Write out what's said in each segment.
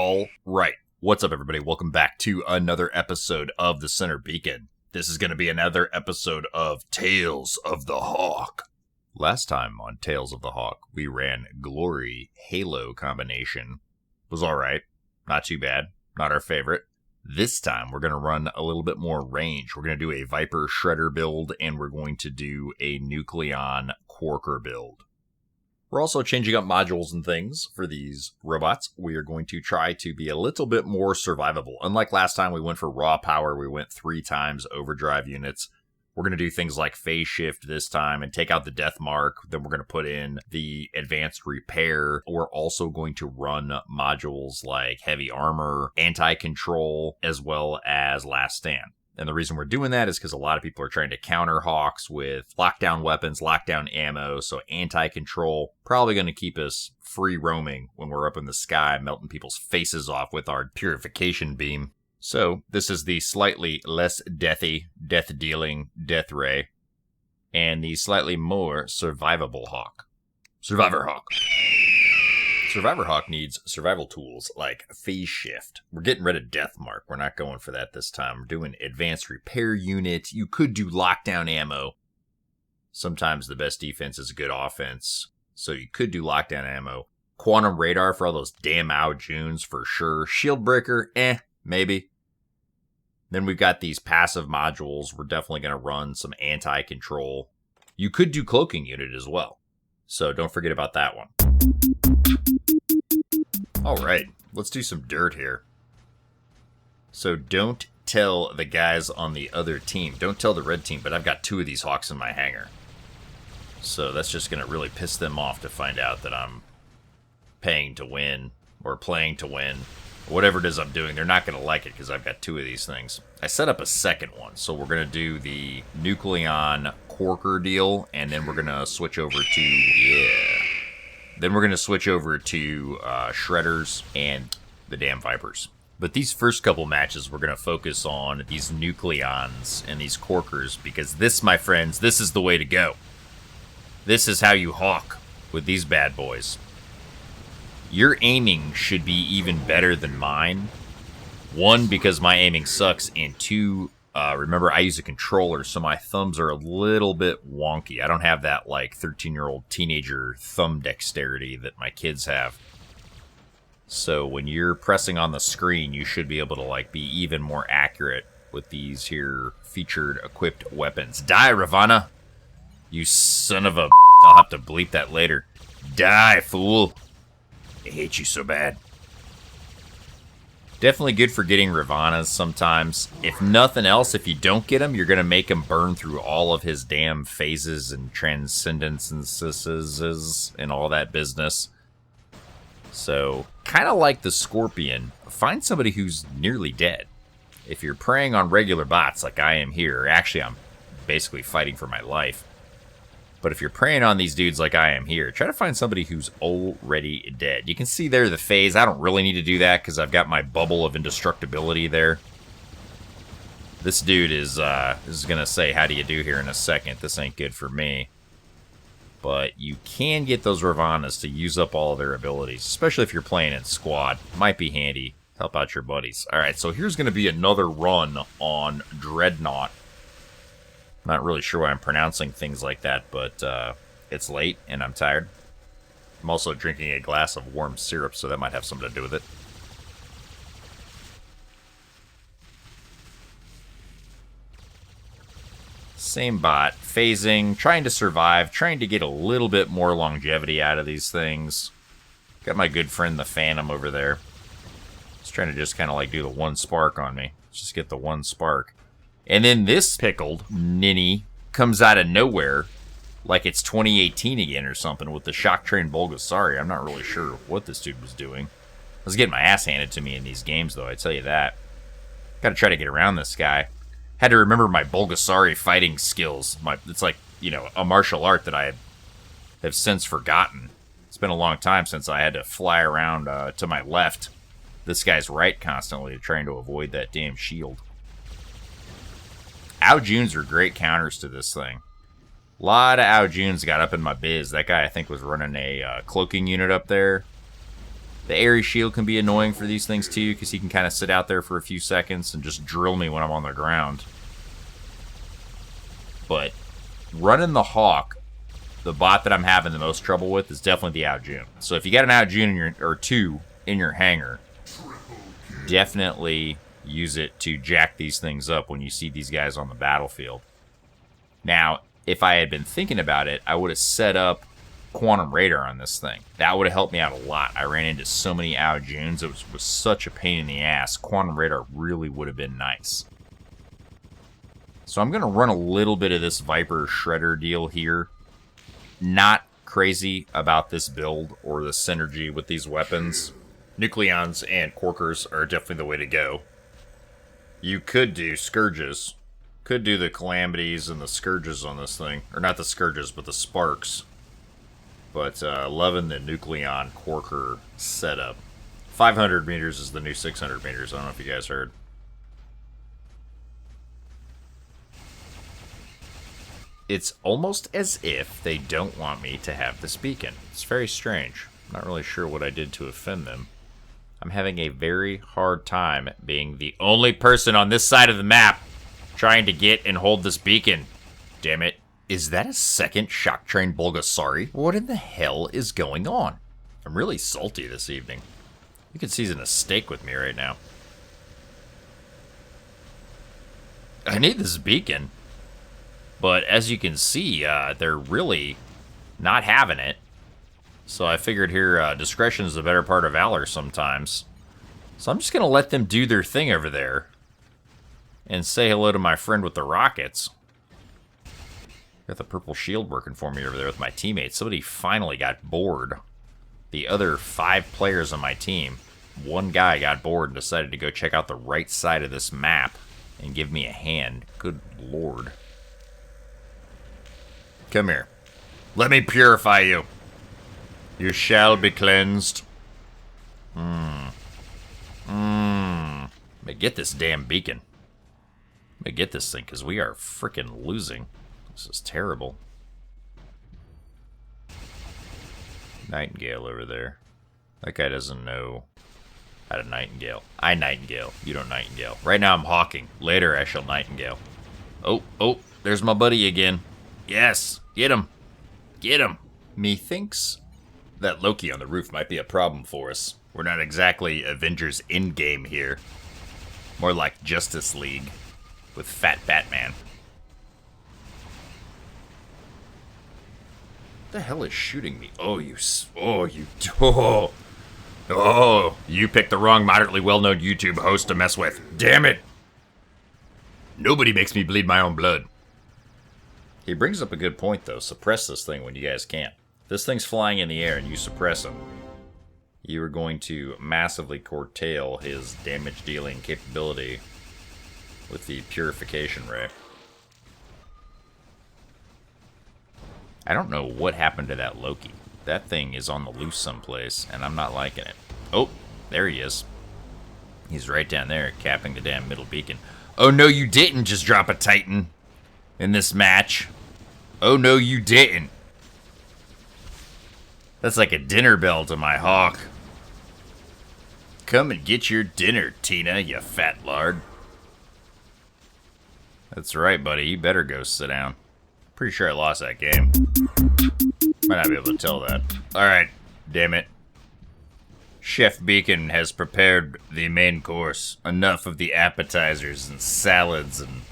All right. What's up, everybody? Welcome back to another episode of the Center Beacon. This is going to be another episode of Tales of the Hawk. Last time on Tales of the Hawk, we ran Glory Halo combination. Was alright. Not too bad. Not our favorite. This time, we're going to run a little bit more range. We're going to do a Viper Shredder build, and we're going to do a Nucleon Quarker build. We're also changing up modules and things for these robots. We are going to try to be a little bit more survivable. Unlike last time, we went for raw power. We went 3 times overdrive units. We're going to do things like phase shift this time and take out the death mark. Then we're going to put in the advanced repair. We're also going to run modules like heavy armor, anti-control, as well as last stand. And the reason we're doing that is because a lot of people are trying to counter Hawks with lockdown weapons, lockdown ammo, so anti-control probably going to keep us free roaming when we're up in the sky, melting people's faces off with our purification beam. So this is the slightly less deathy, death-dealing Death Ray, and the slightly more survivable Hawk. Survivor Hawk. Survivor Hawk needs survival tools like phase shift. We're getting rid of death mark. We're not going for that this time. We're doing advanced repair unit. You could do lockdown ammo. Sometimes the best defense is a good offense. So you could do lockdown ammo. Quantum radar for all those damn Ao Juns for sure. Shield breaker, maybe. Then we've got these passive modules. We're definitely going to run some anti-control. You could do cloaking unit as well. So don't forget about that one. Alright, let's do some dirt here. So don't tell the guys on the other team. Don't tell the red team, but I've got 2 of these Hawks in my hangar. So that's just going to really piss them off to find out that I'm paying to win or playing to win. Whatever it is I'm doing, they're not going to like it because I've got 2 of these things. I set up a second one, so we're going to do the Nucleon Quarker deal, and then we're going to switch over to, Then we're going to switch over to Shredders and the damn Vipers. But these first couple matches, we're going to focus on these Nucleons and these Quarkers, because this, my friends, this is the way to go. This is how you hawk with these bad boys. Your aiming should be even better than mine. 1, because my aiming sucks, and 2, remember I use a controller, so my thumbs are a little bit wonky. I don't have that, like, 13-year-old teenager thumb dexterity that my kids have. So when you're pressing on the screen, you should be able to, like, be even more accurate with these here featured equipped weapons. Die, Ravana! You son of a... I'll have to bleep that later. Die, fool! I hate you so bad. Definitely good for getting Ravanas sometimes. If nothing else, if you don't get him, you're going to make him burn through all of his damn phases and transcendences and all that business. So, kind of like the Scorpion, find somebody who's nearly dead. If you're preying on regular bots like I am here, actually I'm basically fighting for my life. But if you're preying on these dudes like I am here, try to find somebody who's already dead. You can see there the phase. I don't really need to do that because I've got my bubble of indestructibility there. This dude is going to say, how do you do here in a second? This ain't good for me. But you can get those Ravanas to use up all of their abilities, especially if you're playing in squad. Might be handy. Help out your buddies. All right, so here's going to be another run on Dreadnought. Not really sure why I'm pronouncing things like that, but it's late and I'm tired. I'm also drinking a glass of warm syrup, so that might have something to do with it. Same bot, phasing, trying to survive, trying to get a little bit more longevity out of these things. Got my good friend the Phantom over there. He's trying to just kind of like do the 1 spark on me. Let's just get the 1 spark. And then this pickled ninny comes out of nowhere like it's 2018 again or something with the Shock Train Bulgasari. I'm not really sure what this dude was doing. I was getting my ass handed to me in these games, though, I tell you that. Gotta try to get around this guy. Had to remember my Bulgasari fighting skills. It's like, you know, a martial art that I have since forgotten. It's been a long time since I had to fly around to my left. This guy's right constantly, trying to avoid that damn shield. Ao Juns are great counters to this thing. A lot of Ao Juns got up in my biz. That guy, I think, was running a cloaking unit up there. The airy shield can be annoying for these things too, because he can kind of sit out there for a few seconds and just drill me when I'm on the ground. But running the Hawk, the bot that I'm having the most trouble with is definitely the Aljun. So if you got an Aljun in your, or two in your hangar, definitely use it to jack these things up when you see these guys on the battlefield. Now, if I had been thinking about it, I would have set up quantum radar on this thing. That would have helped me out a lot. I ran into so many Aljuns. It was such a pain in the ass. Quantum radar really would have been nice. So I'm going to run a little bit of this Viper Shredder deal here. Not crazy about this build or the synergy with these weapons. Nucleons and Corkers are definitely the way to go. You could do Scourges. Could do the Calamities and the Scourges on this thing. Or not the Scourges, but the Sparks. But loving the Nucleon Corker setup. 500 meters is the new 600 meters. I don't know if you guys heard. It's almost as if they don't want me to have this beacon. It's very strange. I'm not really sure what I did to offend them. I'm having a very hard time being the only person on this side of the map trying to get and hold this beacon. Damn it. Is that a second Shock Train Bulgasari? What in the hell is going on? I'm really salty this evening. You can season a steak with me right now. I need this beacon. But as you can see, they're really not having it. So I figured here, discretion is the better part of valor sometimes. So I'm just going to let them do their thing over there. And say hello to my friend with the rockets. Got the purple shield working for me over there with my teammates. Somebody finally got bored. The other 5 players on my team, one guy got bored and decided to go check out the right side of this map and give me a hand. Good lord. Come here. Let me purify you. You shall be cleansed. But get this damn beacon. Let me get this thing, because we are freaking losing. This is terrible. Nightingale over there. That guy doesn't know how to Nightingale. I Nightingale. You don't Nightingale. Right now I'm hawking. Later I shall Nightingale. Oh, there's my buddy again. Yes, get him. Get him. Methinks that Loki on the roof might be a problem for us. We're not exactly Avengers Endgame here. More like Justice League with Fat Batman. What the hell is shooting me? Oh, you picked the wrong moderately well-known YouTube host to mess with. Damn it. Nobody makes me bleed my own blood. He brings up a good point, though. Suppress this thing when you guys can't. If this thing's flying in the air and you suppress him, you are going to massively curtail his damage-dealing capability with the purification ray. I don't know what happened to that Loki. That thing is on the loose someplace, and I'm not liking it. Oh, there he is. He's right down there, capping the damn middle beacon. Oh, no, you didn't just drop a Titan in this match. Oh, no, you didn't. That's like a dinner bell to my hawk. Come and get your dinner, Tina, you fat lard. That's right, buddy. You better go sit down. Pretty sure I lost that game. Might not be able to tell that. Alright, damn it. Chef Beacon has prepared the main course. Enough of the appetizers and salads and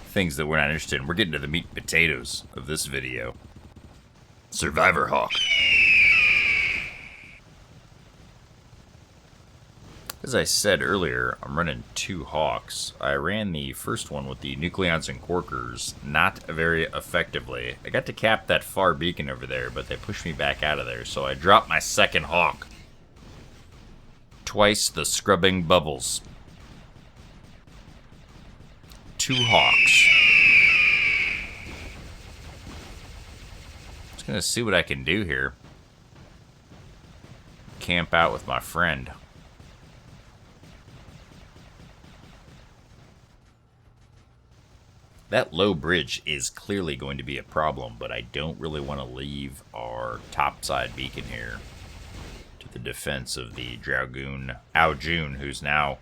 things that we're not interested in. We're getting to the meat and potatoes of this video. Survivor Hawk. As I said earlier, I'm running 2 Hawks. I ran the first one with the Nucleons and Corkers not very effectively. I got to cap that far beacon over there, but they pushed me back out of there, so I dropped my second Hawk. Twice the scrubbing bubbles. 2 Hawks. Just gonna see what I can do here. Camp out with my friend. That low bridge is clearly going to be a problem, but I don't really want to leave our topside beacon here to the defense of the Dragoon Ao Jun, who's now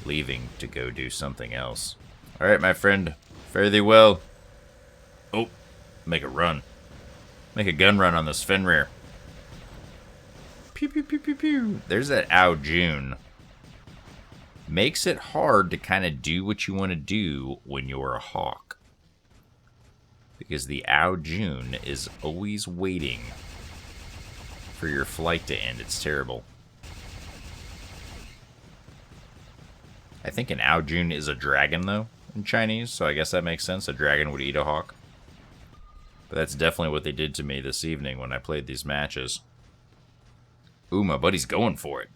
leaving to go do something else. Alright, my friend. Fare thee well. Oh, make a run. Make a gun run on this Fenrir. Pew, pew, pew, pew, pew. There's that Ao Jun. Makes it hard to kind of do what you want to do when you're a hawk. Because the Ao Jun is always waiting for your flight to end. It's terrible. I think an Ao Jun is a dragon, though, in Chinese, so I guess that makes sense. A dragon would eat a hawk. But that's definitely what they did to me this evening when I played these matches. Ooh, my buddy's going for it.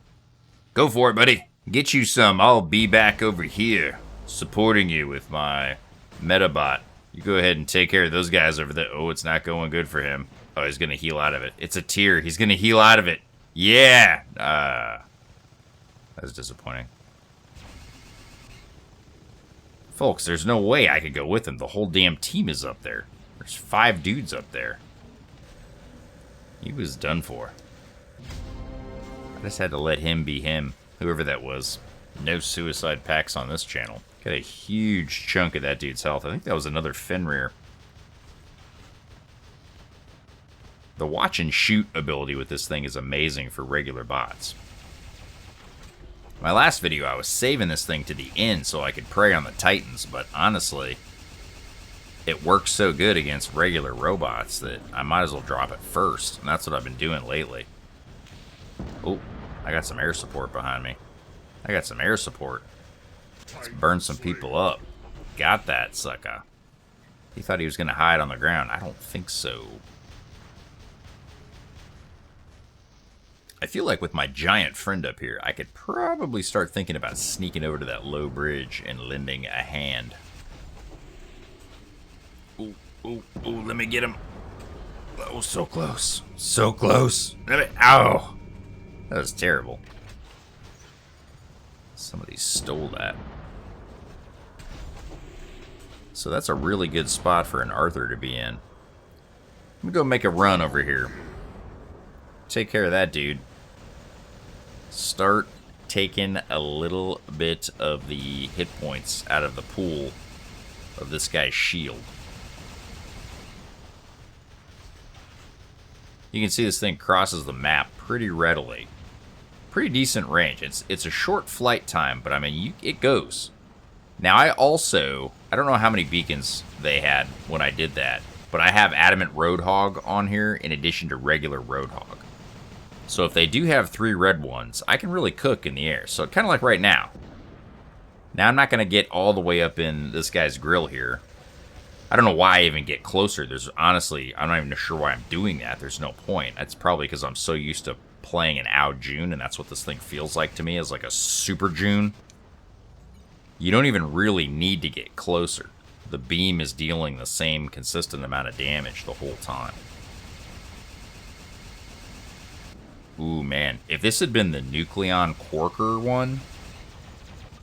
Go for it, buddy. Get you some. I'll be back over here, supporting you with my Metabot. You go ahead and take care of those guys over there. Oh, it's not going good for him. Oh, he's going to heal out of it. It's a tear. He's going to heal out of it. Yeah! That's disappointing. Folks, there's no way I could go with him. The whole damn team is up there. There's 5 dudes up there. He was done for. I just had to let him be him. Whoever that was. No suicide packs on this channel. Got a huge chunk of that dude's health. I think that was another Fenrir. The watch and shoot ability with this thing is amazing for regular bots. My last video, I was saving this thing to the end so I could prey on the Titans, but honestly, it works so good against regular robots that I might as well drop it first, and that's what I've been doing lately. Oh, I got some air support behind me. I got some air support. Let's burn some people up. Got that, sucker. He thought he was going to hide on the ground. I don't think so. I feel like with my giant friend up here, I could probably start thinking about sneaking over to that low bridge and lending a hand. Ooh, ooh, ooh, let me get him. Oh, so close. So close. Ow. That was terrible. Somebody stole that. So that's a really good spot for an Arthur to be in. Let me go make a run over here. Take care of that dude. Start taking a little bit of the hit points out of the pool of this guy's shield. You can see this thing crosses the map pretty readily. Pretty decent range. It's a short flight time, but I mean, it goes. Now, I don't know how many beacons they had when I did that, but I have Adamant Roadhog on here in addition to regular Roadhog. So if they do have 3 red ones, I can really cook in the air. So kind of like right now. Now, I'm not going to get all the way up in this guy's grill here. I don't know why I even get closer. Honestly, I'm not even sure why I'm doing that. There's no point. That's probably because I'm so used to playing an Ao Jun, and that's what this thing feels like to me, is like a Super Jun. You don't even really need to get closer. The beam is dealing the same consistent amount of damage the whole time. Ooh, man. If this had been the Nucleon Quarker one,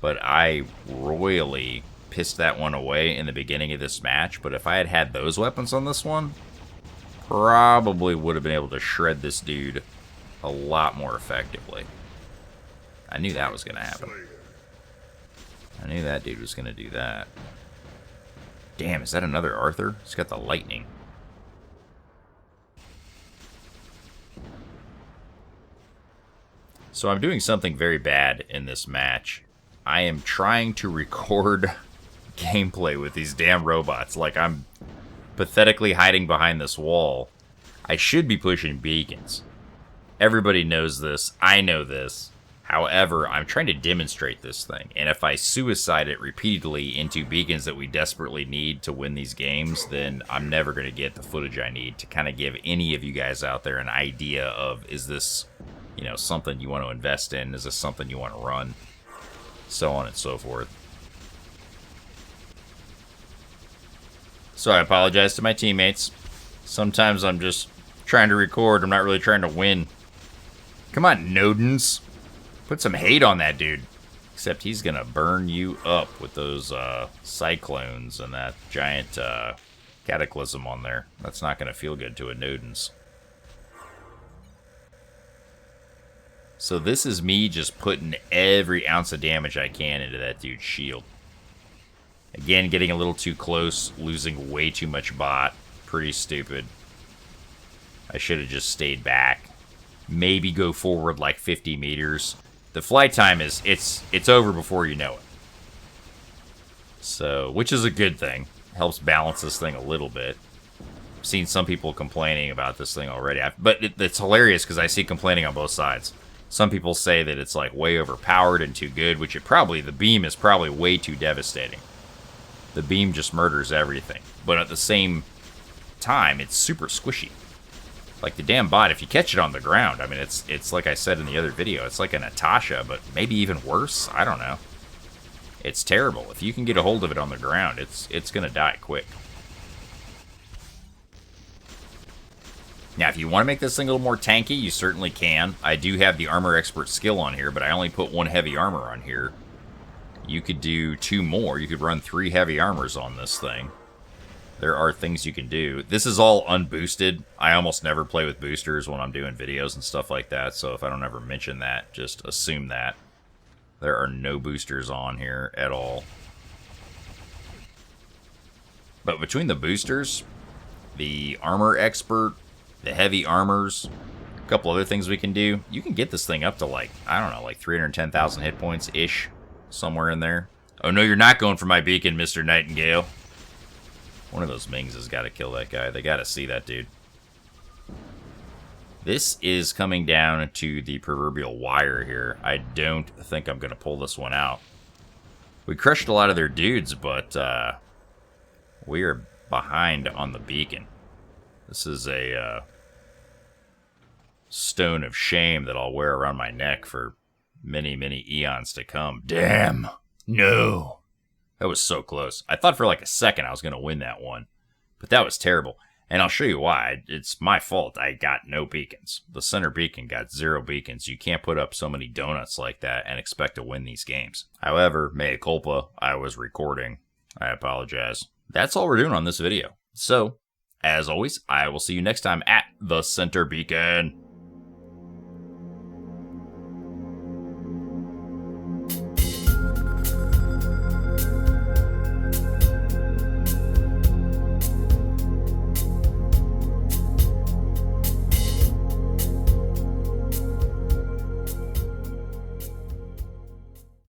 but I royally pissed that one away in the beginning of this match, but if I had had those weapons on this one, probably would have been able to shred this dude a lot more effectively. I knew that was going to happen. I knew that dude was going to do that. Damn, is that another Arthur? He's got the lightning. So I'm doing something very bad in this match. I am trying to record gameplay with these damn robots. Like, I'm pathetically hiding behind this wall. I should be pushing beacons. Everybody knows this. I know this. However, I'm trying to demonstrate this thing. And if I suicide it repeatedly into beacons that we desperately need to win these games, then I'm never going to get the footage I need to kind of give any of you guys out there an idea of, is this, you know, something you want to invest in? Is this something you want to run? So on and so forth. So I apologize to my teammates. Sometimes I'm just trying to record. I'm not really trying to win. Come on, Nodens. Put some hate on that dude. Except he's going to burn you up with those cyclones and that giant cataclysm on there. That's not going to feel good to a Nodens. So this is me just putting every ounce of damage I can into that dude's shield. Again, getting a little too close, losing way too much bot. Pretty stupid. I should have just stayed back. Maybe go forward like 50 meters. The flight time is, it's over before you know it. So, which is a good thing. Helps balance this thing a little bit. I've seen some people complaining about this thing already. But it's hilarious because I see complaining on both sides. Some people say that it's like way overpowered and too good, which the beam is probably way too devastating. The beam just murders everything. But at the same time, it's super squishy. Like the damn bot, if you catch it on the ground, I mean, it's like I said in the other video, it's like a Natasha, but maybe even worse. I don't know. It's terrible. If you can get a hold of it on the ground, it's gonna die quick. Now, if you want to make this thing a little more tanky, you certainly can. I do have the Armor Expert skill on here, but I only put 1 heavy armor on here. You could do 2 more. You could run 3 heavy armors on this thing. There are things you can do. This is all unboosted. I almost never play with boosters when I'm doing videos and stuff like that, so if I don't ever mention that, just assume that. There are no boosters on here at all. But between the boosters, the Armor Expert, the heavy armors, a couple other things we can do, you can get this thing up to like, I don't know, like 310,000 hit points-ish, somewhere in there. Oh no, you're not going for my beacon, Mr. Nightingale. One of those Mings has got to kill that guy. They got to see that dude. This is coming down to the proverbial wire here. I don't think I'm going to pull this one out. We crushed a lot of their dudes, but we are behind on the beacon. This is a stone of shame that I'll wear around my neck for many, many eons to come. Damn. No. That was so close. I thought for like a second I was going to win that one. But that was terrible. And I'll show you why. It's my fault. I got no beacons. The center beacon got 0 beacons. You can't put up so many donuts like that and expect to win these games. However, mea culpa, I was recording. I apologize. That's all we're doing on this video. So, as always, I will see you next time at the center beacon.